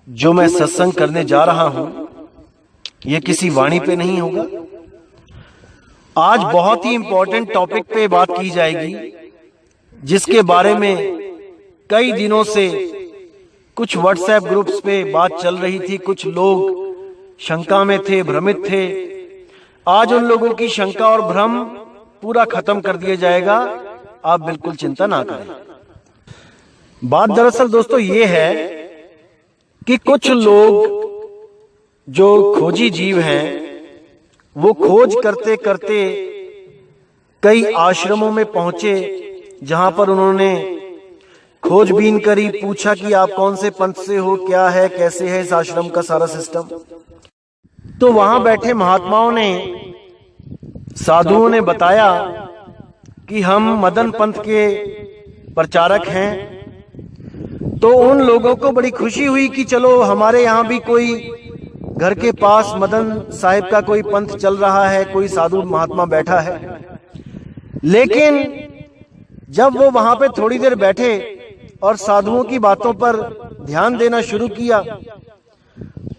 जो मैं सत्संग करने जा रहा हूं यह किसी वाणी पे नहीं होगा। आज बहुत ही इंपॉर्टेंट टॉपिक पे बात की जाएगी, जिसके बारे में कई दिनों से कुछ व्हाट्सएप ग्रुप्स पे बात चल रही थी। कुछ लोग शंका में थे, भ्रमित थे। आज उन लोगों की शंका और भ्रम पूरा खत्म कर दिया जाएगा। आप बिल्कुल चिंता ना करें। बात दरअसल दोस्तों ये है कि कुछ लोग जो खोजी जीव हैं, वो खोज करते करते कई आश्रमों में पहुंचे, जहां पर उन्होंने खोजबीन करी, पूछा कि आप कौन से पंथ से हो, क्या है, कैसे है इस आश्रम का सारा सिस्टम। तो वहां बैठे महात्माओं ने, साधुओं ने बताया कि हम मदन पंथ के प्रचारक हैं। तो उन लोगों को बड़ी खुशी हुई कि चलो हमारे यहाँ भी कोई घर के पास मदन साहिब का कोई पंथ चल रहा है, कोई साधु महात्मा बैठा है। लेकिन जब वो वहां पे थोड़ी देर बैठे और साधुओं की बातों पर ध्यान देना शुरू किया,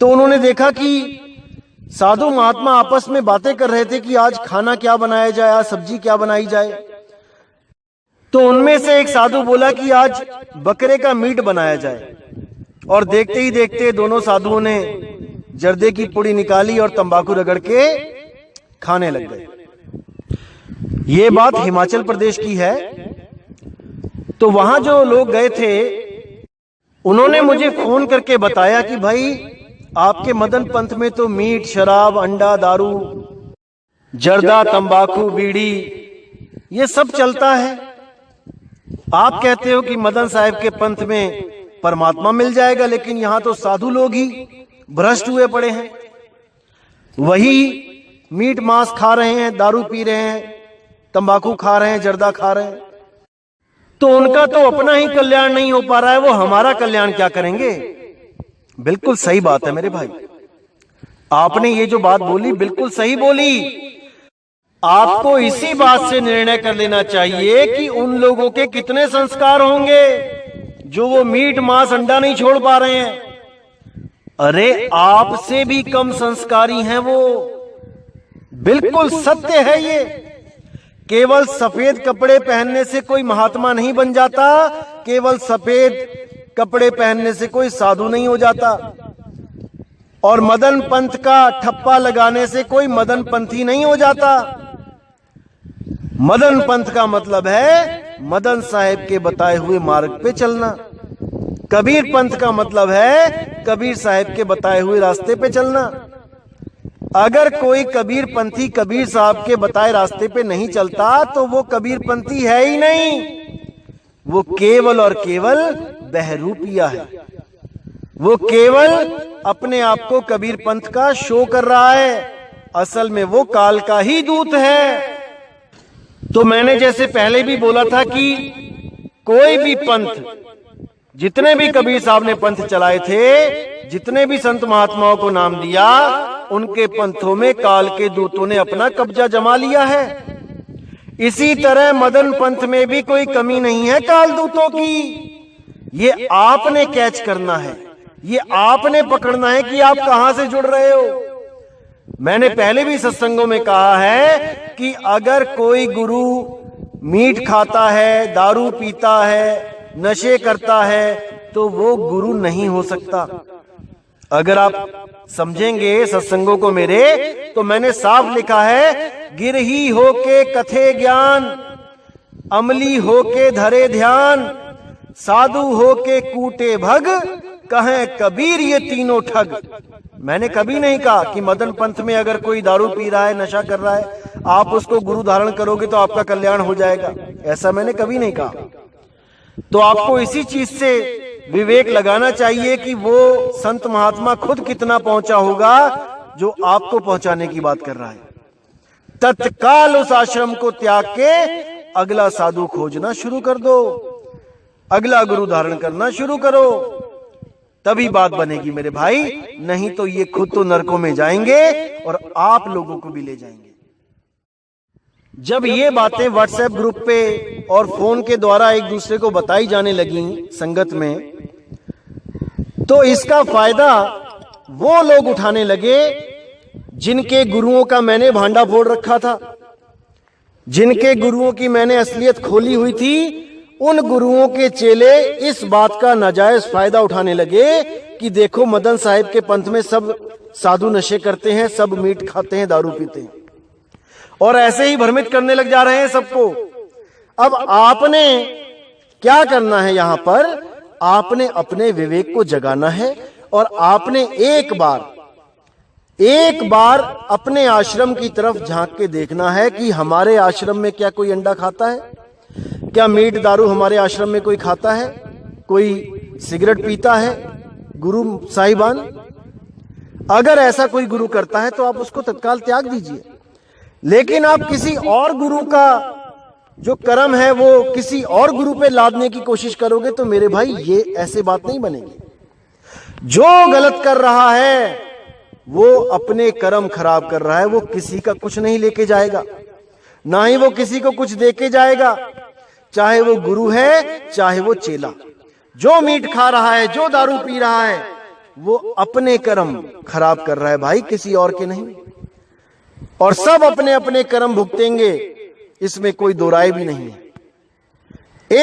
तो उन्होंने देखा कि साधु महात्मा आपस में बातें कर रहे थे कि आज खाना क्या बनाया जाए, आज सब्जी क्या बनाई जाए। तो उनमें से एक साधु बोला कि आज बकरे का मीट बनाया जाए। और देखते ही देखते दोनों साधुओं ने जर्दे की पुड़ी निकाली और तंबाकू रगड़ के खाने लग गए। ये बात हिमाचल प्रदेश की है। तो वहां जो लोग गए थे, उन्होंने मुझे फोन करके बताया कि भाई आपके मदन पंथ में तो मीट, शराब, अंडा, दारू, जर्दा, तंबाकू, बीड़ी, ये सब चलता है। आप कहते हो कि मदन साहिब के पंथ में परमात्मा मिल जाएगा, लेकिन यहां तो साधु लोग ही भ्रष्ट हुए पड़े हैं। वही मीट मांस खा रहे हैं, दारू पी रहे हैं, तंबाकू खा रहे हैं, जर्दा खा रहे हैं। तो उनका तो अपना ही कल्याण नहीं हो पा रहा है, वो हमारा कल्याण क्या करेंगे। बिल्कुल सही बात है मेरे भाई, आपने ये जो बात बोली बिल्कुल सही बोली। आपको इसी बात से निर्णय कर लेना चाहिए कि उन लोगों के कितने संस्कार होंगे जो वो मीट मांस अंडा नहीं छोड़ पा रहे हैं। अरे आपसे भी कम संस्कारी हैं वो, बिल्कुल सत्य है ये। केवल सफेद कपड़े पहनने से कोई महात्मा नहीं बन जाता, केवल सफेद कपड़े पहनने से कोई साधु नहीं हो जाता, और मदन पंथ का ठप्पा लगाने से कोई मदन पंथी नहीं हो जाता। मदन पंथ का मतलब है मदन साहिब के बताए हुए मार्ग पे चलना। कबीर पंथ का मतलब है कबीर साहिब के बताए हुए रास्ते पे चलना। अगर कोई कबीर पंथी कबीर साहब के बताए रास्ते पे नहीं चलता तो वो कबीर पंथी है ही नहीं, वो केवल और केवल बहरूपिया है। वो केवल अपने आप को कबीर पंथ का शो कर रहा है, असल में वो काल का ही दूत है। तो मैंने जैसे पहले भी बोला था कि कोई भी पंथ, जितने भी कबीर साहब ने पंथ चलाए थे, जितने भी संत महात्माओं को नाम दिया, उनके पंथों में काल के दूतों ने अपना कब्जा जमा लिया है। इसी तरह मदन पंथ में भी कोई कमी नहीं है काल दूतों की। ये आपने कैच करना है, ये आपने पकड़ना है कि आप कहां से जुड़ रहे हो। मैंने पहले भी सत्संगों में कहा है कि अगर कोई गुरु मीट खाता है, दारू पीता है, नशे करता है, तो वो गुरु नहीं हो सकता। अगर आप समझेंगे सत्संगों को मेरे, तो मैंने साफ लिखा है, गिरही होके कथे ज्ञान, अमली होके धरे ध्यान, साधु होके कूटे भग, कहें कबीर ये तीनों ठग। मैंने कभी नहीं कहा कि मदन पंथ में अगर कोई दारू पी रहा है, नशा कर रहा है, आप उसको गुरु धारण करोगे तो आपका कल्याण हो जाएगा, ऐसा मैंने कभी नहीं कहा। तो आपको इसी चीज से विवेक लगाना चाहिए कि वो संत महात्मा खुद कितना पहुंचा होगा जो आपको पहुंचाने की बात कर रहा है। तत्काल उस आश्रम को त्याग के अगला साधु खोजना शुरू कर दो, अगला गुरु धारण करना शुरू करो, तभी बात बनेगी मेरे भाई। नहीं तो ये खुद तो नरकों में जाएंगे और आप लोगों को भी ले जाएंगे। जब ये बातें व्हाट्सएप ग्रुप पे और फोन के द्वारा एक दूसरे को बताई जाने लगी संगत में, तो इसका फायदा वो लोग उठाने लगे जिनके गुरुओं का मैंने भांडा फोड़ रखा था, जिनके गुरुओं की मैंने असलियत खोली हुई थी। उन गुरुओं के चेले इस बात का नाजायज फायदा उठाने लगे कि देखो मदन साहिब के पंथ में सब साधु नशे करते हैं, सब मीट खाते हैं, दारू पीते हैं, और ऐसे ही भ्रमित करने लग जा रहे हैं सबको। अब आपने क्या करना है यहां पर? आपने अपने विवेक को जगाना है और आपने एक बार अपने आश्रम की तरफ झांक के देखना है कि हमारे आश्रम में क्या कोई अंडा खाता है, क्या मीट दारू हमारे आश्रम में कोई खाता है, कोई सिगरेट पीता है गुरु साहिबान? अगर ऐसा कोई गुरु करता है तो आप उसको तत्काल त्याग दीजिए। लेकिन आप किसी और गुरु का जो कर्म है वो किसी और गुरु पे लादने की कोशिश करोगे तो मेरे भाई ये ऐसे बात नहीं बनेगी। जो गलत कर रहा है वो अपने कर्म खराब कर रहा है, वो किसी का कुछ नहीं लेके जाएगा, ना ही वो किसी को कुछ देके जाएगा, चाहे वो गुरु है चाहे वो चेला। जो मीट खा रहा है, जो दारू पी रहा है, वो अपने कर्म खराब कर रहा है भाई, किसी और के नहीं। और सब अपने अपने कर्म भुगतेंगे, इसमें कोई दो राय भी नहीं है।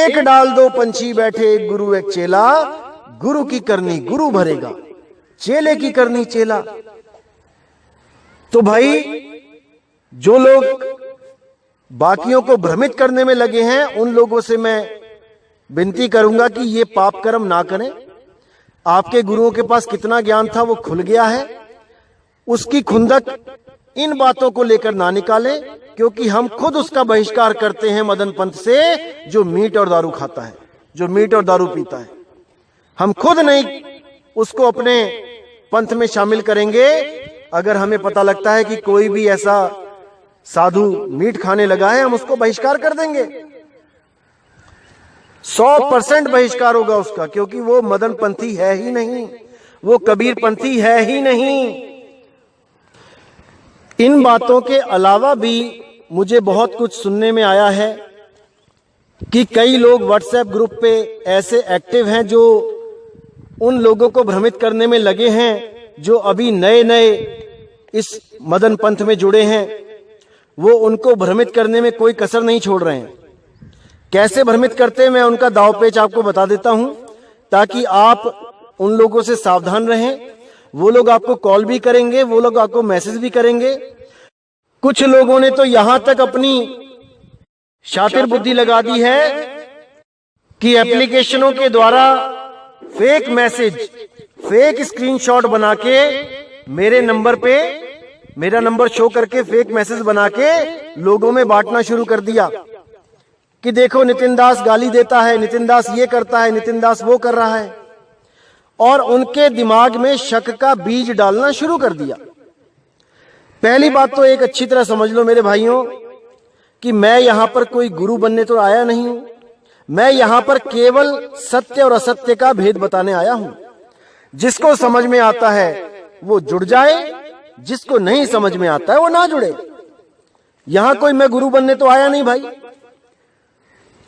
एक डाल दो पंछी बैठे, एक गुरु एक चेला, गुरु की करनी गुरु भरेगा, चेले की करनी चेला। तो भाई जो लोग बाकियों को भ्रमित करने में लगे हैं उन लोगों से मैं विनती करूंगा कि ये पाप कर्म ना करें। आपके गुरुओं के पास कितना ज्ञान था वो खुल गया है, उसकी खुंदक इन बातों को लेकर ना निकालें, क्योंकि हम खुद उसका बहिष्कार करते हैं मदन पंथ से, जो मीट और दारू खाता है, जो मीट और दारू पीता है। हम खुद नहीं उसको अपने पंथ में शामिल करेंगे। अगर हमें पता लगता है कि कोई भी ऐसा साधु मीट खाने लगा है, हम उसको बहिष्कार कर देंगे। 100% बहिष्कार होगा उसका, क्योंकि वो मदन पंथी है ही नहीं, वो कबीर पंथी है ही नहीं। इन बातों के अलावा भी मुझे बहुत कुछ सुनने में आया है कि कई लोग व्हाट्सएप ग्रुप पे ऐसे एक्टिव हैं जो उन लोगों को भ्रमित करने में लगे हैं जो अभी नए नए इस मदन पंथ में जुड़े हैं। वो उनको भ्रमित करने में कोई कसर नहीं छोड़ रहे हैं। कैसे भ्रमित करते हैं मैं उनका दाव पेच आपको बता देता हूं, ताकि आप उन लोगों से सावधान रहें। वो लोग आपको कॉल भी करेंगे, वो लोग आपको मैसेज भी करेंगे। कुछ लोगों ने तो यहां तक अपनी शातिर बुद्धि लगा दी है कि एप्लीकेशनों के द्वारा फेक मैसेज, फेक स्क्रीनशॉट बना के मेरे नंबर पे, मेरा नंबर शो करके फेक मैसेज बना के लोगों में बांटना शुरू कर दिया कि देखो नितिन दास गाली देता है, नितिन दास ये करता है, नितिन दास वो कर रहा है, और उनके दिमाग में शक का बीज डालना शुरू कर दिया। पहली बात तो एक अच्छी तरह समझ लो मेरे भाइयों कि मैं यहां पर कोई गुरु बनने तो आया नहीं हूं। मैं यहां पर केवल सत्य और असत्य का भेद बताने आया हूं। जिसको समझ में आता है वो जुड़ जाए, जिसको नहीं समझ में आता है वो ना जुड़े। यहां कोई मैं गुरु बनने तो आया नहीं भाई।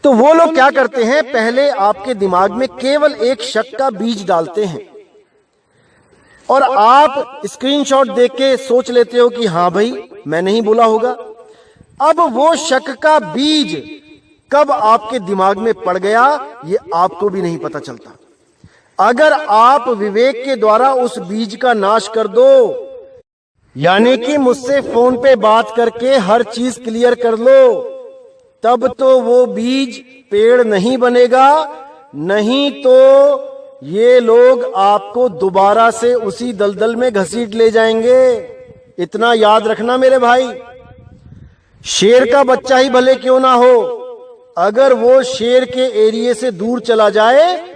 तो वो लोग क्या करते हैं, पहले आपके दिमाग में केवल एक शक का बीज डालते हैं और आप स्क्रीनशॉट देख के सोच लेते हो कि हाँ भाई मैंने ही बोला होगा। अब वो शक का बीज कब आपके दिमाग में पड़ गया ये आपको भी नहीं पता चलता। अगर आप विवेक के द्वारा उस बीज का नाश कर दो, यानी कि मुझसे फोन पे बात करके हर चीज क्लियर कर लो, तब तो वो बीज पेड़ नहीं बनेगा। नहीं तो ये लोग आपको दोबारा से उसी दलदल में घसीट ले जाएंगे। इतना याद रखना मेरे भाई। शेर का बच्चा ही भले क्यों ना हो, अगर वो शेर के एरिया से दूर चला जाए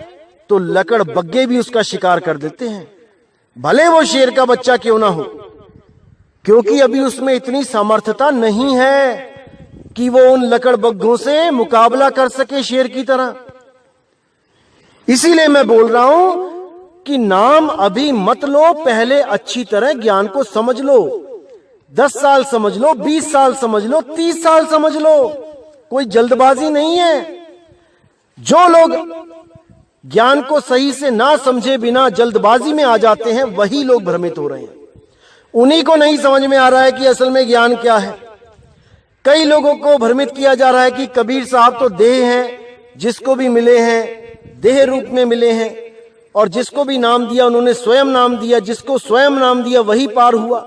तो लकड़ बग्गे भी उसका शिकार कर देते हैं, भले वो शेर का बच्चा क्यों ना हो, क्योंकि अभी उसमें इतनी सामर्थ्यता नहीं है कि वो उन लकड़ बग्घों से मुकाबला कर सके शेर की तरह। इसीलिए मैं बोल रहा हूं कि नाम अभी मत लो, पहले अच्छी तरह ज्ञान को समझ लो। 10 साल समझ लो, 20 साल समझ लो, 30 साल समझ लो, कोई जल्दबाजी नहीं है। जो लोग ज्ञान को सही से ना समझे बिना जल्दबाजी में आ जाते हैं, वही लोग भ्रमित हो रहे हैं। उन्हीं को नहीं समझ में आ रहा है कि असल में ज्ञान क्या है। कई लोगों को भ्रमित किया जा रहा है कि कबीर साहब तो देह हैं, जिसको भी मिले हैं देह रूप में मिले हैं, और जिसको भी नाम दिया उन्होंने स्वयं नाम दिया, जिसको स्वयं नाम दिया वही पार हुआ।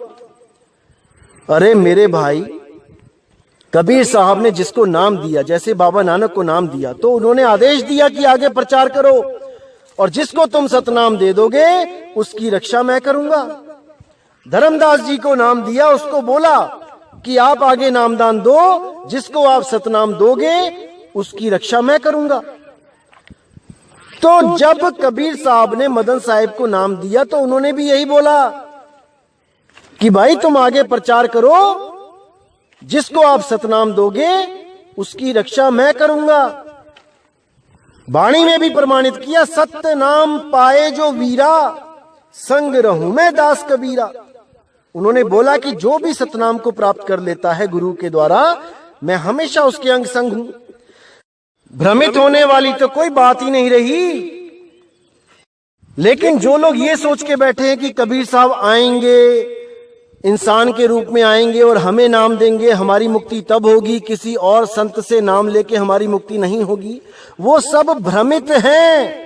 अरे मेरे भाई, कबीर साहब ने जिसको नाम दिया, जैसे बाबा नानक को नाम दिया, तो उन्होंने आदेश दिया कि आगे प्रचार करो, और जिसको तुम सतनाम दे दोगे उसकी रक्षा मैं करूंगा। धर्मदास जी को नाम दिया, उसको बोला कि आप आगे नामदान दो, जिसको आप सतनाम दोगे उसकी रक्षा मैं करूंगा। तो जब कबीर साहब ने मदन साहिब को नाम दिया तो उन्होंने भी यही बोला कि भाई तुम आगे प्रचार करो, जिसको आप सतनाम दोगे उसकी रक्षा मैं करूंगा। वाणी में भी प्रमाणित किया, सत्य नाम पाए जो वीरा, संग रहूं मैं दास कबीरा। उन्होंने बोला कि जो भी सतनाम को प्राप्त कर लेता है गुरु के द्वारा, मैं हमेशा उसके अंग संग हूं। भ्रमित होने वाली तो कोई बात ही नहीं रही। लेकिन जो लोग ये सोच के बैठे हैं कि कबीर साहब आएंगे, इंसान के रूप में आएंगे और हमें नाम देंगे, हमारी मुक्ति तब होगी, किसी और संत से नाम लेके हमारी मुक्ति नहीं होगी, वो सब भ्रमित हैं।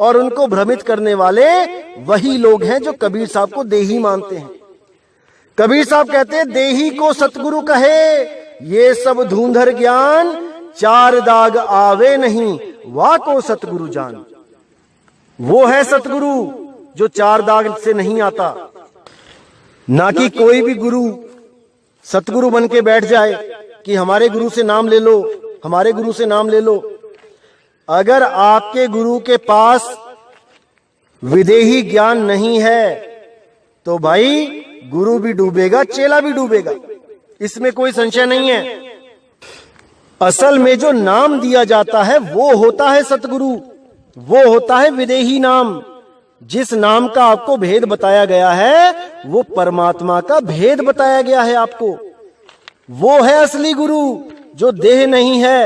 और उनको भ्रमित करने वाले वही लोग हैं जो कबीर साहब को देही मानते हैं। कबीर साहब कहते हैं, देही को सतगुरु कहे, ये सब धुंधर ज्ञान, चार दाग आवे नहीं, वाह को सतगुरु जान। वो है सतगुरु जो चार दाग से नहीं आता। ना कि कोई भी गुरु सतगुरु बन के बैठ जाए कि हमारे गुरु से नाम ले लो, हमारे गुरु से नाम ले लो। अगर आपके गुरु के पास विदेही ज्ञान नहीं है तो भाई गुरु भी डूबेगा, चेला भी डूबेगा, इसमें कोई संशय नहीं है। असल में जो नाम दिया जाता है वो होता है सतगुरु, वो होता है विदेही नाम। जिस नाम का आपको भेद बताया गया है वो परमात्मा का भेद बताया गया है आपको। वो है असली गुरु जो देह नहीं है।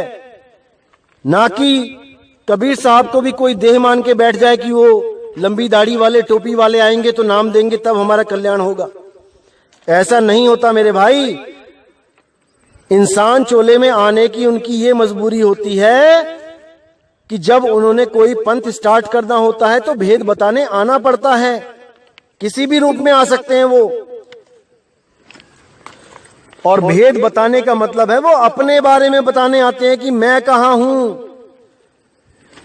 ना कि कबीर साहब को भी कोई देह मान के बैठ जाए कि वो लंबी दाढ़ी वाले टोपी वाले आएंगे तो नाम देंगे तब हमारा कल्याण होगा। ऐसा नहीं होता मेरे भाई। इंसान चोले में आने की उनकी ये मजबूरी होती है कि जब उन्होंने कोई पंथ स्टार्ट करना होता है तो भेद बताने आना पड़ता है। किसी भी रूप में आ सकते हैं वो, और भेद बताने का मतलब है वो अपने बारे में बताने आते हैं कि मैं कहां हूं,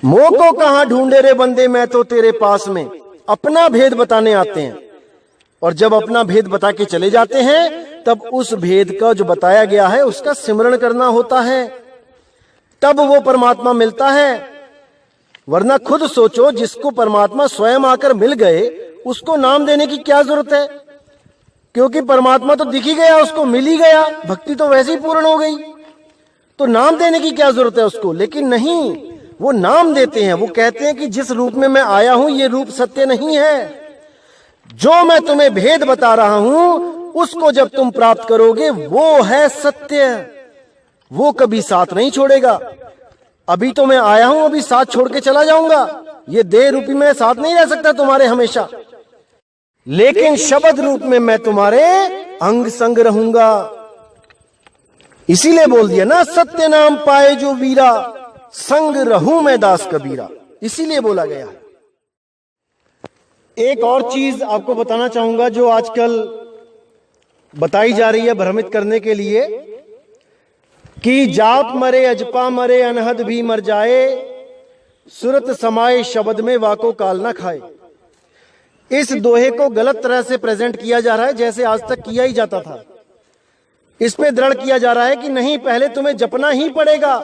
मोह को कहां ढूंढे रे बंदे, मैं तो तेरे पास में। अपना भेद बताने आते हैं, और जब अपना भेद बता के चले जाते हैं तब उस भेद का जो बताया गया है उसका सिमरण करना होता है, तब वो परमात्मा मिलता है। वरना खुद सोचो, जिसको परमात्मा स्वयं आकर मिल गए उसको नाम देने की क्या जरूरत है, क्योंकि परमात्मा तो दिख ही गया, उसको मिल ही गया, भक्ति तो वैसे ही पूर्ण हो गई, तो नाम देने की क्या जरूरत है उसको। लेकिन नहीं, वो नाम देते हैं। वो कहते हैं कि जिस रूप में मैं आया हूं ये रूप सत्य नहीं है। जो मैं तुम्हें भेद बता रहा हूं उसको जब तुम प्राप्त करोगे वो है सत्य, वो कभी साथ नहीं छोड़ेगा। अभी तो मैं आया हूं, अभी साथ छोड़ के चला जाऊंगा, ये देह रूपी में साथ नहीं रह सकता तुम्हारे हमेशा, लेकिन शब्द रूप में मैं तुम्हारे अंग संग रहूंगा। इसीलिए बोल दिया ना, सत्य नाम पाए जो वीरा, संग रहूं मैं दास कबीरा, इसीलिए बोला गया। एक और चीज आपको बताना चाहूंगा जो आजकल बताई जा रही है भ्रमित करने के लिए, कि जाप मरे अजपा मरे अनहद भी मर जाए, सुरत समाए शब्द में वाको काल ना खाए। इस दोहे को गलत तरह से प्रेजेंट किया जा रहा है, जैसे आज तक किया ही जाता था। इस पे दृढ़ किया जा रहा है कि नहीं, पहले तुम्हें जपना ही पड़ेगा,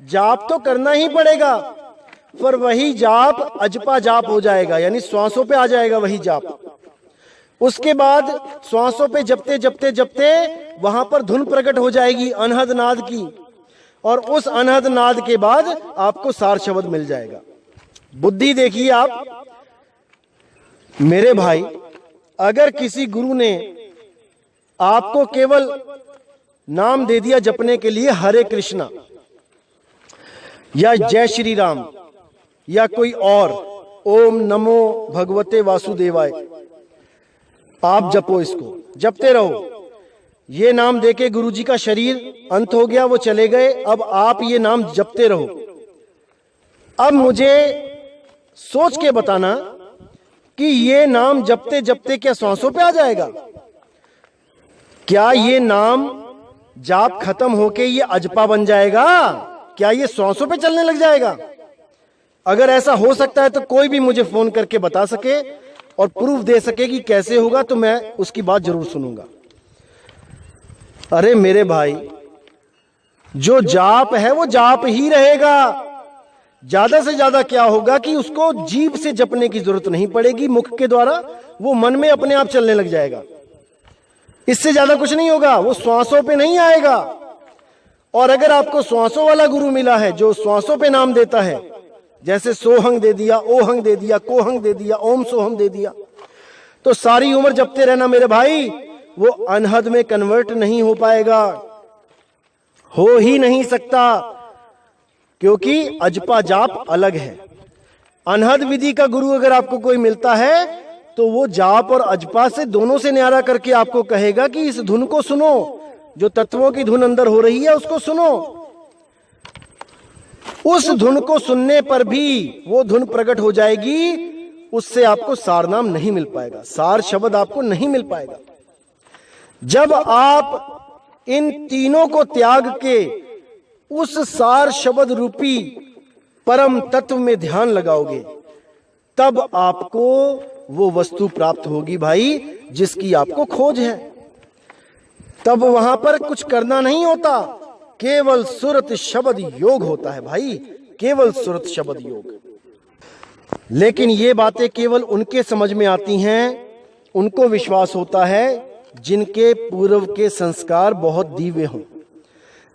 जाप तो करना ही पड़ेगा, पर वही जाप अजपा जाप हो जाएगा, यानी श्वासों पे आ जाएगा वही जाप। उसके बाद श्वासों पे जपते जपते जपते वहां पर धुन प्रकट हो जाएगी अनहद नाद की, और उस अनहद नाद के बाद आपको सार शब्द मिल जाएगा। बुद्धि देखिए आप मेरे भाई, अगर किसी गुरु ने आपको केवल नाम दे दिया जपने के लिए हरे कृष्णा या जय श्री राम, या कोई और, ओम नमो भगवते वासुदेवाय, आप जपो, इसको जपते रहो। ये नाम देके गुरुजी का शरीर अंत हो गया, वो चले गए, अब आप ये नाम जपते रहो। अब मुझे सोच के बताना कि ये नाम जपते जपते क्या सांसों पे आ जाएगा? क्या ये नाम जाप खत्म होके ये अजपा बन जाएगा? क्या ये सांसों पे चलने लग जाएगा? अगर ऐसा हो सकता है तो कोई भी मुझे फोन करके बता सके और प्रूफ दे सके कि कैसे होगा, तो मैं उसकी बात जरूर सुनूंगा। अरे मेरे भाई, जो जाप है वो जाप ही रहेगा। ज्यादा से ज्यादा क्या होगा कि उसको जीभ से जपने की जरूरत नहीं पड़ेगी, मुख के द्वारा वो मन में अपने आप चलने लग जाएगा। इससे ज्यादा कुछ नहीं होगा, वो श्वासों पे नहीं आएगा। और अगर आपको श्वासों वाला गुरु मिला है जो श्वासों पे नाम देता है, जैसे सोहंग दे दिया, ओहंग दे दिया, कोहंग दे दिया, ओम सोहम दे दिया, तो सारी उम्र जपते रहना मेरे भाई, वो अनहद में कन्वर्ट नहीं हो पाएगा, हो ही नहीं सकता, क्योंकि अजपा जाप अलग है। अनहद विधि का गुरु अगर आपको कोई मिलता है तो वो जाप और अजपा से दोनों से न्यारा करके आपको कहेगा कि इस धुन को सुनो, जो तत्वों की धुन अंदर हो रही है उसको सुनो। उस धुन को सुनने पर भी वो धुन प्रकट हो जाएगी, उससे आपको सार नाम नहीं मिल पाएगा, सार शब्द आपको नहीं मिल पाएगा। जब आप इन तीनों को त्याग के उस सार शब्द रूपी परम तत्व में ध्यान लगाओगे, तब आपको वो वस्तु प्राप्त होगी भाई, जिसकी आपको खोज है। तब वहां पर कुछ करना नहीं होता, केवल सुरत शब्द योग होता है भाई, केवल सुरत शब्द योग। लेकिन ये बातें केवल उनके समझ में आती हैं, उनको विश्वास होता है जिनके पूर्व के संस्कार बहुत दिव्य हों।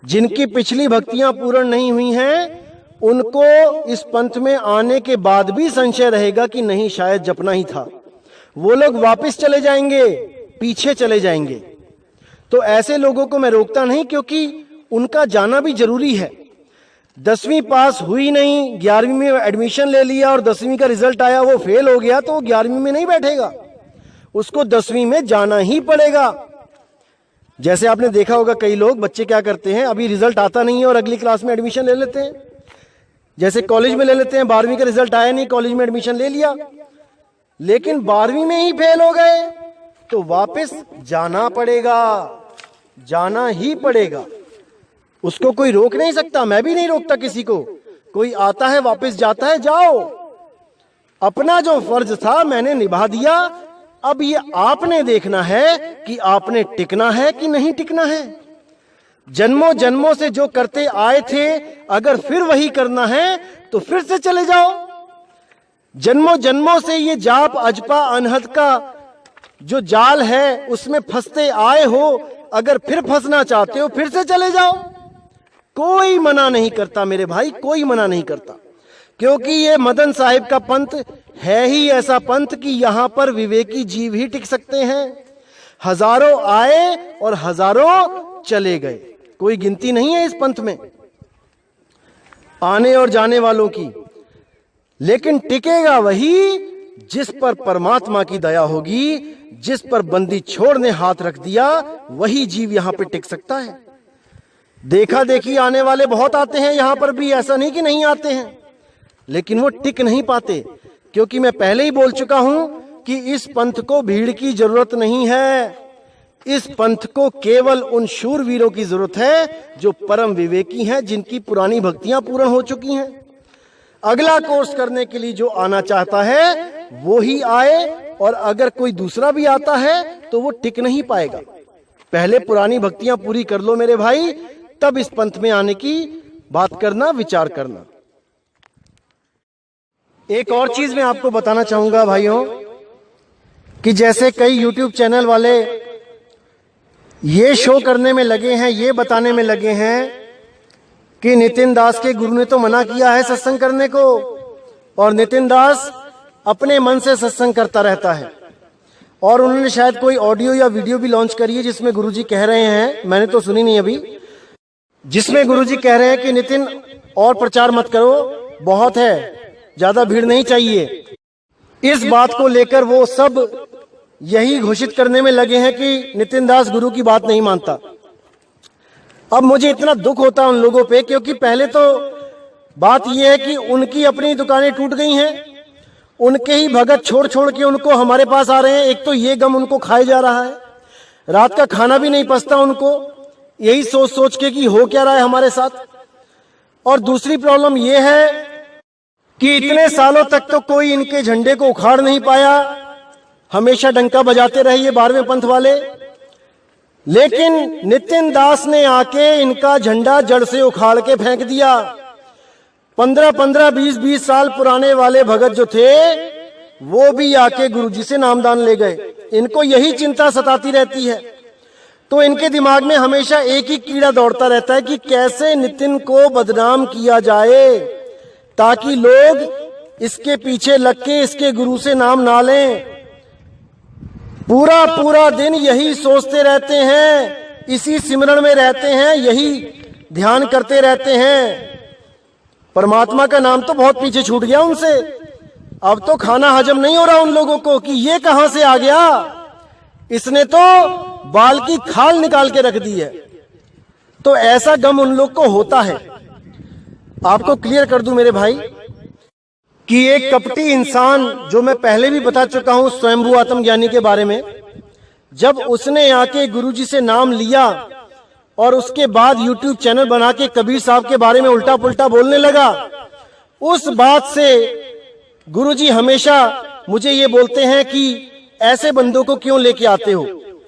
जिनकी पिछली भक्तियां पूर्ण नहीं हुई हैं, उनको इस पंथ में आने के बाद भी संशय रहेगा कि नहीं, शायद जपना ही था। वो लोग वापस चले जाएंगे, पीछे चले जाएंगे। तो ऐसे लोगों को मैं रोकता नहीं, क्योंकि उनका जाना भी जरूरी है। 10वीं पास हुई नहीं, 11वीं में एडमिशन ले लिया और 10वीं का रिजल्ट आया, वो फेल हो गया, तो वो 11वीं में नहीं बैठेगा, उसको 10वीं में जाना ही पड़ेगा। जैसे आपने देखा होगा कई लोग, बच्चे क्या करते हैं, अभी रिजल्ट आता नहीं है और अगली क्लास में एडमिशन ले लेते हैं। जैसे कॉलेज में ले लेते हैं, 12वीं का रिजल्ट आया नहीं, कॉलेज में एडमिशन ले लिया, लेकिन 12वीं में ही फेल हो गए, तो वापस जाना पड़ेगा, जाना ही पड़ेगा। उसको कोई रोक नहीं सकता, मैं भी नहीं रोकता किसी को। कोई आता है वापस जाता है, जाओ, अपना जो फर्ज था मैंने निभा दिया। अब ये आपने देखना है कि आपने टिकना है कि नहीं टिकना है। जन्मों जन्मों से जो करते आए थे, अगर फिर वही करना है तो फिर से चले जाओ। जन्मों जन्मों से ये जाप अजपा अनहद का जो जाल है उसमें फंसते आए हो, अगर फिर फंसना चाहते हो फिर से चले जाओ। कोई मना नहीं करता मेरे भाई, कोई मना नहीं करता, क्योंकि ये मदन साहिब का पंथ है ही ऐसा पंथ कि यहां पर विवेकी जीव ही टिक सकते हैं। हजारों आए और हजारों चले गए, कोई गिनती नहीं है इस पंथ में आने और जाने वालों की। लेकिन टिकेगा वही जिस पर परमात्मा की दया होगी, जिस पर बंदी छोड़ ने हाथ रख दिया, वही जीव यहां पे टिक सकता है। देखा देखी आने वाले बहुत आते हैं यहां पर भी, ऐसा नहीं कि नहीं आते हैं, लेकिन वो टिक नहीं पाते, क्योंकि मैं पहले ही बोल चुका हूं कि इस पंथ को भीड़ की जरूरत नहीं है। इस पंथ को केवल उन शूरवीरों की जरूरत है जो परम विवेकी हैं, जिनकी पुरानी भक्तियां पूर्ण हो चुकी हैं। अगला कोर्स करने के लिए जो आना चाहता है वो ही आए, और अगर कोई दूसरा भी आता है तो वो टिक नहीं पाएगा। पहले पुरानी भक्तियां पूरी कर लो मेरे भाई, तब इस पंथ में आने की बात करना, विचार करना। एक और चीज मैं आपको बताना चाहूंगा भाइयों, कि जैसे कई YouTube चैनल वाले ये शो करने में लगे हैं, ये बताने में लगे हैं कि नितिन दास के गुरु ने तो मना किया है सत्संग करने को, और नितिन दास अपने मन से सत्संग करता रहता है। और उन्होंने शायद कोई ऑडियो या वीडियो भी लॉन्च करी है जिसमें गुरुजी कह रहे हैं, मैंने तो सुनी नहीं अभी, जिसमें गुरुजी कह रहे हैं कि नितिन और प्रचार मत करो, बहुत है, ज्यादा भीड़ नहीं चाहिए। इस बात को लेकर वो सब यही घोषित करने में लगे हैं कि नितिन दास गुरु की बात नहीं मानता। अब मुझे इतना दुख होता है उन लोगों पे, क्योंकि पहले तो बात यह है कि उनकी अपनी दुकानें टूट गई हैं, उनके ही भगत छोड़ छोड़ के उनको हमारे पास आ रहे हैं। एक तो ये गम उनको खाए जा रहा है, रात का खाना भी नहीं पचता उनको, यही सोच सोच के कि हो क्या रहा है हमारे साथ। और दूसरी प्रॉब्लम ये है कि इतने सालों तक तो कोई इनके झंडे को उखाड़ नहीं पाया, हमेशा डंका बजाते रहे ये 12वें पंथ वाले। लेकिन नितिन दास ने आके इनका झंडा जड़ से उखाड़ के फेंक दिया। 15-15, 20-20 साल पुराने वाले भगत जो थे वो भी आके गुरुजी से नामदान ले गए। इनको यही चिंता सताती रहती है, तो इनके दिमाग में हमेशा एक ही कीड़ा दौड़ता रहता है कि कैसे नितिन को बदनाम किया जाए ताकि लोग इसके पीछे लग के इसके गुरु से नाम ना लें। पूरा पूरा दिन यही सोचते रहते हैं, इसी सिमरन में रहते हैं, यही ध्यान करते रहते हैं। परमात्मा का नाम तो बहुत पीछे छूट गया उनसे। अब तो खाना हजम नहीं हो रहा उन लोगों को कि ये कहां से आ गया, इसने तो बाल की खाल निकाल के रख दी है। तो ऐसा गम उन लोग को होता है। आपको क्लियर कर दूं मेरे भाई कि एक कपटी इंसान, जो मैं पहले भी बता चुका हूं स्वयंभू आत्मज्ञानी के बारे में, जब उसने आके गुरुजी से नाम लिया और उसके बाद YouTube चैनल बना के कबीर साहब के बारे में उल्टा पुल्टा बोलने लगा, उस बात से गुरुजी हमेशा मुझे ये बोलते हैं कि ऐसे बंदों को क्यों लेके आते हो,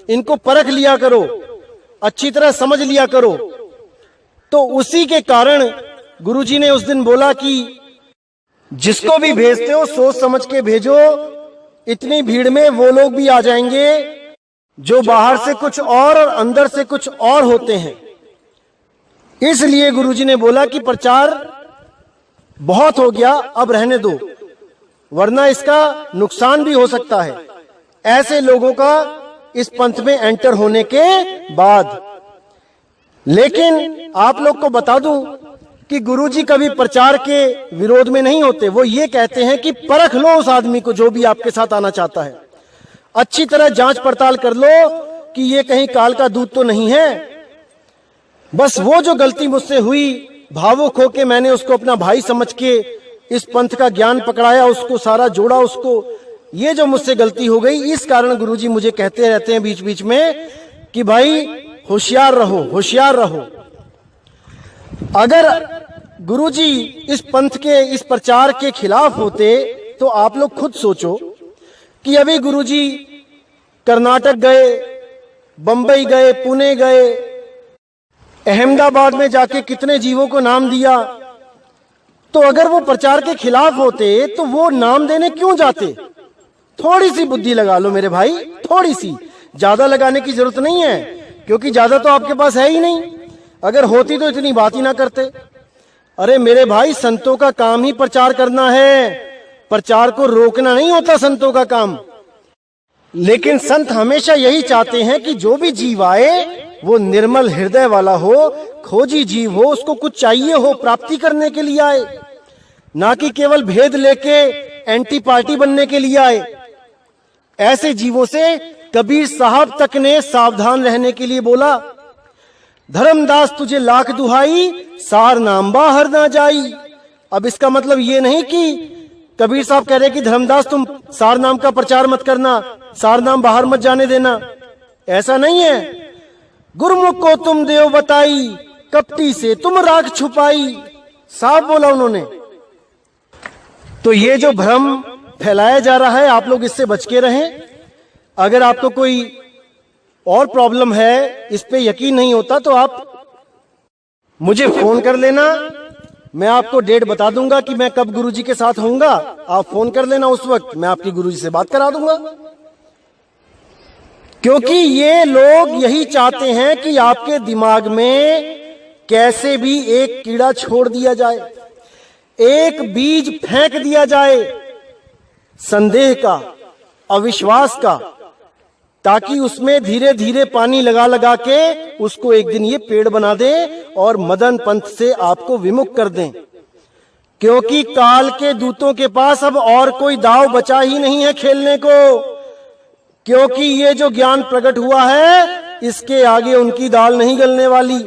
इनको परख लिया करो, अच्छी तरह समझ लिया करो। तो उसी के कारण गुरुजी ने उस दिन बोला कि जिसको भी भेजते हो सोच समझ के भेजो, इतनी भीड़ में वो लोग भी आ जाएंगे जो बाहर से कुछ और अंदर से कुछ और होते हैं। इसलिए गुरुजी ने बोला कि प्रचार बहुत हो गया, अब रहने दो, वरना इसका नुकसान भी हो सकता है ऐसे लोगों का इस पंथ में एंटर होने के बाद। लेकिन आप लोग को बता दूं कि गुरुजी कभी प्रचार के विरोध में नहीं होते। वो ये कहते हैं कि परख लो उस आदमी को जो भी आपके साथ आना चाहता है, अच्छी तरह जांच पड़ताल कर लो कि ये कहीं काल का दूध तो नहीं है। बस वो जो गलती मुझसे हुई, भावुक होके मैंने उसको अपना भाई समझ के इस पंथ का ज्ञान पकड़ाया, उसको सारा जोड़ा, उसको ये जो मुझसे गलती हो गई, इस कारण गुरुजी मुझे कहते रहते हैं बीच बीच में कि भाई होशियार रहो, होशियार रहो। अगर गुरुजी इस पंथ के इस प्रचार के खिलाफ होते तो आप लोग खुद सोचो कि अभी गुरुजी कर्नाटक गए, बंबई गए, पुणे गए, अहमदाबाद में जाके कितने जीवों को नाम दिया। तो अगर वो प्रचार के खिलाफ होते तो वो नाम देने क्यों जाते? थोड़ी सी बुद्धि लगा लो मेरे भाई, थोड़ी सी, ज्यादा लगाने की जरूरत नहीं है, क्योंकि ज्यादा तो आपके पास है ही नहीं। अगर होती तो इतनी बात ही ना करते। अरे मेरे भाई, संतों का काम ही प्रचार करना है, प्रचार को रोकना नहीं होता संतों का काम। लेकिन संत हमेशा यही चाहते हैं कि जो भी जीव आए वो निर्मल हृदय वाला हो, खोजी जीव हो, उसको कुछ चाहिए हो, प्राप्ति करने के लिए आए, ना कि केवल भेद लेके एंटी पार्टी बनने के लिए आए। ऐसे जीवों से कबीर साहब तक ने सावधान रहने के लिए बोला, धर्मदास तुझे लाख दुहाई, सार नाम बाहर ना जाई। अब इसका मतलब ये नहीं कि कबीर साहब कह रहे कि धर्मदास तुम सार नाम का प्रचार मत करना, सार नाम बाहर मत जाने देना, ऐसा नहीं है। गुरुमुख को तुम देव बताई, कपटी से तुम राख छुपाई, साफ बोला उन्होंने। तो ये जो भ्रम फैलाया जा रहा है, आप लोग इससे बच के रहें। अगर आपको कोई और प्रॉब्लम है, इस पे यकीन नहीं होता, तो आप मुझे फोन कर लेना, मैं आपको डेट बता दूंगा कि मैं कब गुरुजी के साथ होऊंगा। आप फोन कर लेना, उस वक्त मैं आपकी गुरुजी से बात करा दूंगा। क्योंकि ये लोग यही चाहते हैं कि आपके दिमाग में कैसे भी एक कीड़ा छोड़ दिया जाए, एक बीज फेंक दिया जाए संदेह का, अविश्वास का, ताकि उसमें धीरे धीरे पानी लगा लगा के उसको एक दिन ये पेड़ बना दे और मदन पंथ से आपको विमुख कर दें। क्योंकि काल के दूतों के पास अब और कोई दाव बचा ही नहीं है खेलने को, क्योंकि ये जो ज्ञान प्रकट हुआ है इसके आगे उनकी दाल नहीं गलने वाली।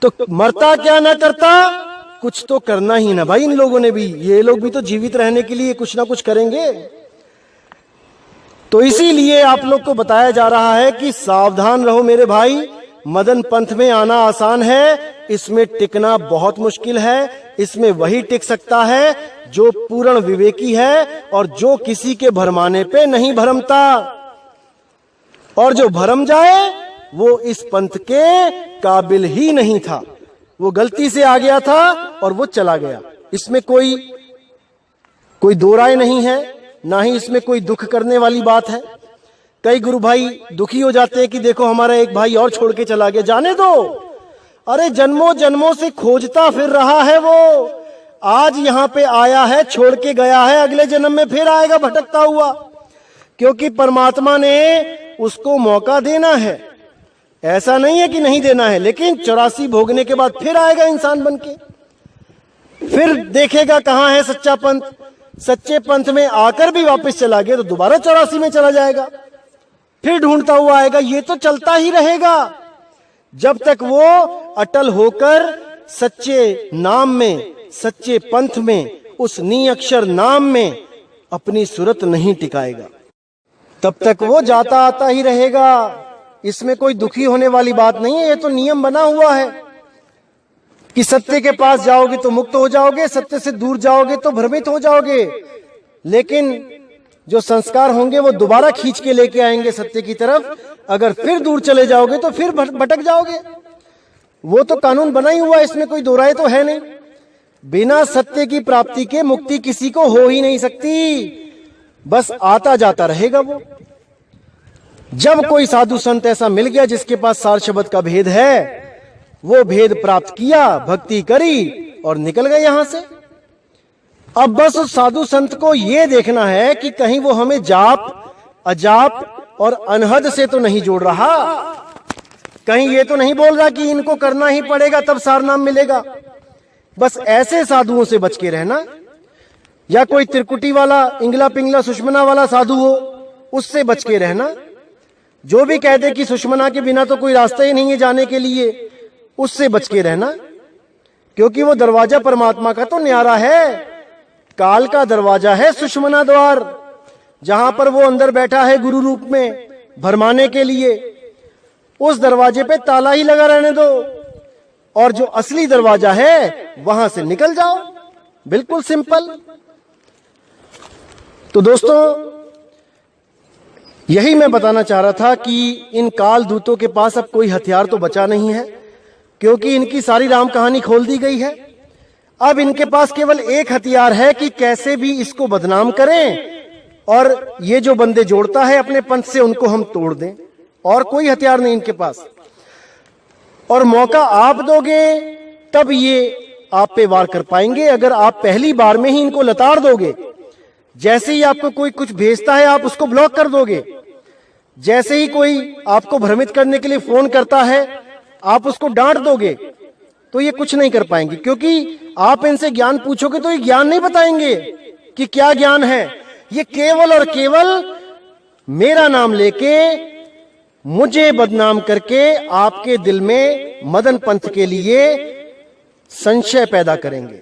तो मरता क्या ना करता, कुछ तो करना ही ना भाई इन लोगों ने भी। ये लोग भी तो जीवित रहने के लिए कुछ ना कुछ करेंगे। तो इसीलिए आप लोग को बताया जा रहा है कि सावधान रहो मेरे भाई। मदन पंथ में आना आसान है, इसमें टिकना बहुत मुश्किल है। इसमें वही टिक सकता है जो पूर्ण विवेकी है और जो किसी के भरमाने पे नहीं भरमता। और जो भरम जाए वो इस पंथ के काबिल ही नहीं था, वो गलती से आ गया था और वो चला गया। इसमें कोई दो राय नहीं है, ना ही इसमें कोई दुख करने वाली बात है। कई गुरु भाई दुखी हो जाते हैं कि देखो हमारा एक भाई और छोड़ के चला गया। जाने दो, अरे जन्मों जन्मों से खोजता फिर रहा है वो। आज यहां पे आया है, छोड़ के गया है, अगले जन्म में फिर आएगा भटकता हुआ, क्योंकि परमात्मा ने उसको मौका देना है। ऐसा नहीं है कि नहीं देना है, लेकिन 84 भोगने के बाद फिर आएगा इंसान बनके, फिर देखेगा कहां है सच्चा पंथ। सच्चे पंथ में आकर भी वापस चला गया तो दोबारा 84 में चला जाएगा, फिर ढूंढता हुआ आएगा। ये तो चलता ही रहेगा जब तक वो अटल होकर सच्चे नाम में, सच्चे पंथ में, उस निअक्षर नाम में अपनी सूरत नहीं टिकाएगा, तब तक वो जाता आता ही रहेगा। इसमें कोई दुखी होने वाली बात नहीं है। ये तो नियम बना हुआ है कि सत्य के पास जाओगे तो मुक्त हो जाओगे, सत्य से दूर जाओगे तो भ्रमित हो जाओगे। लेकिन जो संस्कार होंगे वो दोबारा खींच के लेके आएंगे सत्य की तरफ। अगर फिर दूर चले जाओगे तो फिर भटक जाओगे। वो तो कानून बना ही हुआ, इसमें कोई दो राय तो है नहीं। बिना सत्य की प्राप्ति के मुक्ति किसी को हो ही नहीं सकती, बस आता जाता रहेगा वो। जब कोई साधु संत ऐसा मिल गया जिसके पास सार शब्द का भेद है, वो भेद प्राप्त किया, भक्ति करी और निकल गए यहां से। अब बस उस साधु संत को ये देखना है कि कहीं वो हमें जाप, अजाप और अनहद से तो नहीं जोड़ रहा, कहीं ये तो नहीं बोल रहा कि इनको करना ही पड़ेगा तब सार नाम मिलेगा। बस ऐसे साधुओं से बच के रहना, या कोई त्रिकुटी वाला, इंगला पिंगला सुषमना वाला साधु हो, उससे बच के रहना। जो भी कह दे कि सुषमना के बिना तो कोई रास्ता ही नहीं है जाने के लिए, उससे बच के रहना, क्योंकि वो दरवाजा परमात्मा का तो न्यारा है। काल का दरवाजा है सुषमना द्वार, जहां पर वो अंदर बैठा है गुरु रूप में भरमाने के लिए। उस दरवाजे पे ताला ही लगा रहने दो, और जो असली दरवाजा है वहां से निकल जाओ। बिल्कुल सिंपल। तो दोस्तों, यही मैं बताना चाह रहा था कि इन काल दूतों के पास अब कोई हथियार तो बचा नहीं है, क्योंकि इनकी सारी राम कहानी खोल दी गई है। अब इनके पास केवल एक हथियार है कि कैसे भी इसको बदनाम करें, और ये जो बंदे जोड़ता है अपने पंथ से उनको हम तोड़ दें। और कोई हथियार नहीं इनके पास। और मौका आप दोगे तब ये आप पे वार कर पाएंगे। अगर आप पहली बार में ही इनको लताड़ दोगे, जैसे ही आपको कोई कुछ भेजता है आप उसको ब्लॉक कर दोगे, जैसे ही कोई आपको भ्रमित करने के लिए फोन करता है आप उसको डांट दोगे, तो ये कुछ नहीं कर पाएंगे। क्योंकि आप इनसे ज्ञान पूछोगे तो ये ज्ञान नहीं बताएंगे कि क्या ज्ञान है। ये केवल और केवल मेरा नाम लेके, मुझे बदनाम करके आपके दिल में मदन पंथ के लिए संशय पैदा करेंगे।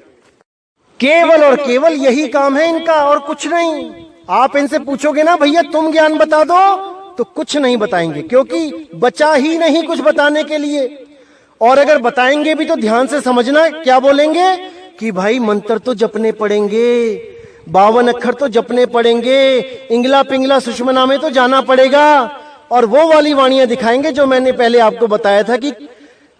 केवल और केवल यही काम है इनका, और कुछ नहीं। आप इनसे पूछोगे ना भैया तुम ज्ञान बता दो, तो कुछ नहीं बताएंगे, क्योंकि बचा ही नहीं कुछ बताने के लिए। और अगर बताएंगे भी तो ध्यान से समझना, क्या बोलेंगे कि भाई मंत्र तो जपने पड़ेंगे, 52 अक्षर तो जपने पड़ेंगे, इंगला पिंगला सुषमना में तो जाना पड़ेगा। और वो वाली वाणियां दिखाएंगे जो मैंने पहले आपको बताया था कि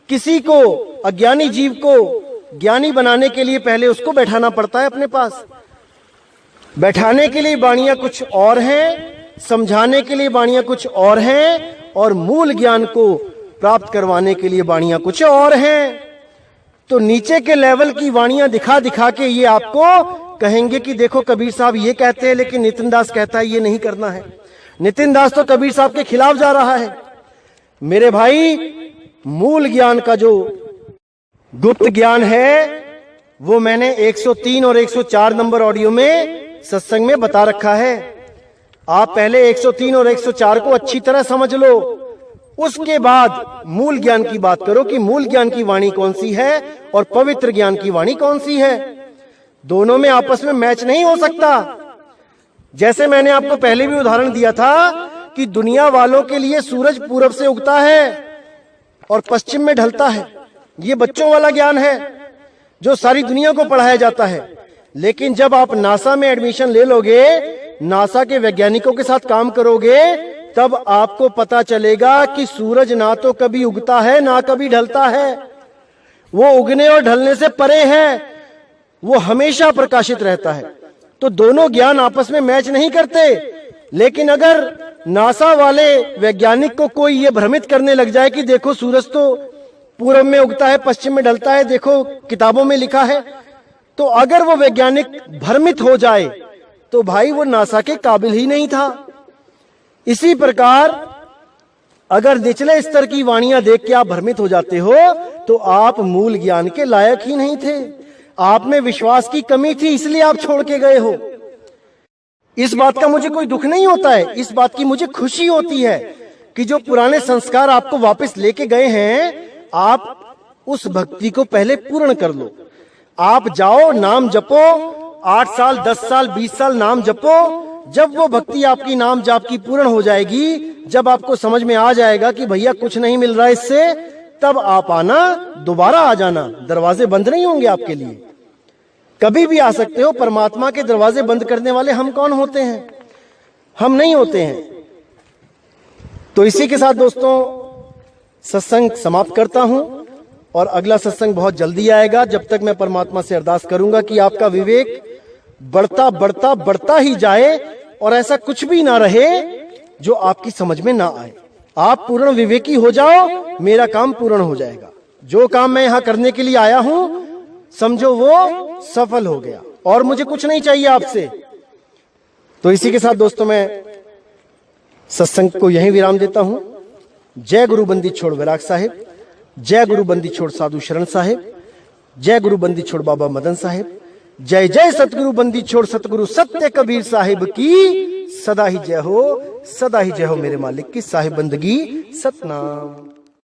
किसी को, अज्ञानी जीव को ज्ञानी बनाने के लिए पहले उसको बैठाना पड़ता है अपने पास। बैठाने के लिए वाणियां कुछ और हैं, समझाने के लिए वाणियां कुछ और हैं, और मूल ज्ञान को प्राप्त करवाने के लिए वाणियां कुछ और हैं। तो नीचे के लेवल की वाणियां दिखा दिखा के ये आपको कहेंगे कि देखो कबीर साहब ये कहते हैं, लेकिन नितिन दास कहता है ये नहीं करना है। नितिन दास तो कबीर साहब के खिलाफ जा रहा है। मेरे भाई, मूल ज्ञान का जो गुप्त ज्ञान है वो मैंने 103 और 104 नंबर ऑडियो में सत्संग में बता रखा है। आप पहले 103 और 104 को अच्छी तरह समझ लो, उसके बाद मूल ज्ञान की बात करो कि मूल ज्ञान की वाणी कौन सी है और पवित्र ज्ञान की वाणी कौन सी है। दोनों में आपस में मैच नहीं हो सकता। जैसे मैंने आपको पहले भी उदाहरण दिया था कि दुनिया वालों के लिए सूरज पूरब से उगता है और पश्चिम में ढलता है। ये बच्चों वाला ज्ञान है जो सारी दुनिया को पढ़ाया जाता है। लेकिन जब आप नासा में एडमिशन ले लोगे, नासा के वैज्ञानिकों के साथ काम करोगे, तब आपको पता चलेगा कि सूरज ना तो कभी उगता है ना कभी ढलता है। वो उगने और ढलने से परे है, वो हमेशा प्रकाशित रहता है। तो दोनों ज्ञान आपस में मैच नहीं करते। लेकिन अगर नासा वाले वैज्ञानिक को कोई ये भ्रमित करने लग जाए कि देखो सूरज तो पूरब में उगता है पश्चिम में ढलता है, देखो किताबों में लिखा है, तो अगर वो वैज्ञानिक भ्रमित हो जाए तो भाई वो नासा के काबिल ही नहीं था। इसी प्रकार अगर निचले स्तर की वाणियां देख के आप भ्रमित हो जाते हो तो आप मूल ज्ञान के लायक ही नहीं थे। आप में विश्वास की कमी थी, इसलिए आप छोड़ के गए हो। इस बात का मुझे कोई दुख नहीं होता है, इस बात की मुझे खुशी होती है कि जो पुराने संस्कार आपको वापस लेके गए हैं, आप उस भक्ति को पहले पूर्ण कर लो। आप जाओ, नाम जपो, 8 साल 10 साल 20 साल नाम जपो। जब वो भक्ति आपकी नाम जाप की पूर्ण हो जाएगी, जब आपको समझ में आ जाएगा कि भैया कुछ नहीं मिल रहा इससे, तब आप आना, दोबारा आ जाना। दरवाजे बंद नहीं होंगे आपके लिए, कभी भी आ सकते हो। परमात्मा के दरवाजे बंद करने वाले हम कौन होते हैं? हम नहीं होते हैं। तो इसी के साथ दोस्तों सत्संग समाप्त करता हूं और अगला सत्संग बहुत जल्दी आएगा। जब तक मैं परमात्मा से अरदास करूंगा कि आपका विवेक बढ़ता बढ़ता बढ़ता ही जाए और ऐसा कुछ भी ना रहे जो आपकी समझ में ना आए। आप पूर्ण विवेकी हो जाओ, मेरा काम पूर्ण हो जाएगा। जो काम मैं यहां करने के लिए आया हूं, समझो वो सफल हो गया और मुझे कुछ नहीं चाहिए आपसे। तो इसी के साथ दोस्तों मैं सत्संग को यहीं विराम देता हूं। जय गुरु बंदी छोड़ विराग साहिब, जय गुरु बंदी छोड़ साधु शरण साहिब, जय गुरु बंदी छोड़ बाबा मदन साहिब, जय जय सतगुरु बंदी छोड़ सतगुरु सत्य कबीर साहिब की सदा ही जय हो, सदा ही जय हो मेरे मालिक की साहिब बंदगी सतनाम।